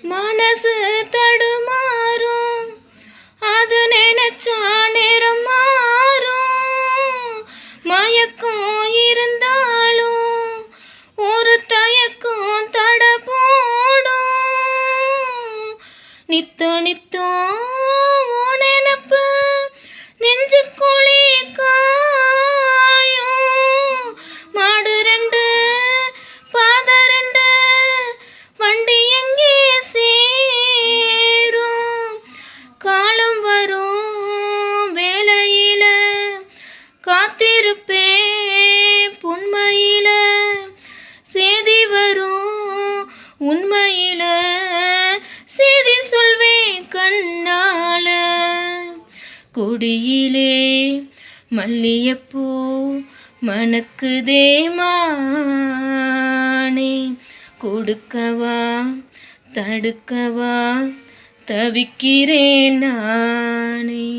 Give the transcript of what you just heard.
மனசு தடுமாறும், அது நினைச்சா நேரம் மாறும். மயக்கம் இருந்தாலும் ஒரு தயக்கம் தட போடும். நித்தோ நித்தோ உன் நினப்பு நெஞ்சுக்குழி காயும். மாடு ரெண்டு பாத ரெண்டு வண்டி எங்கே சேரும். காலம் வரும் வேளையில காத்திருப்பேன் பொன்மையில. சேதி வரும் உண்மையில செய்தி சொல்வேன் கண்ணால. கொடியிலே மல்லியப்பூ மணக்குதே மானே. கொடுக்கவா தடுக்கவா தவிக்கிறேன் நானே.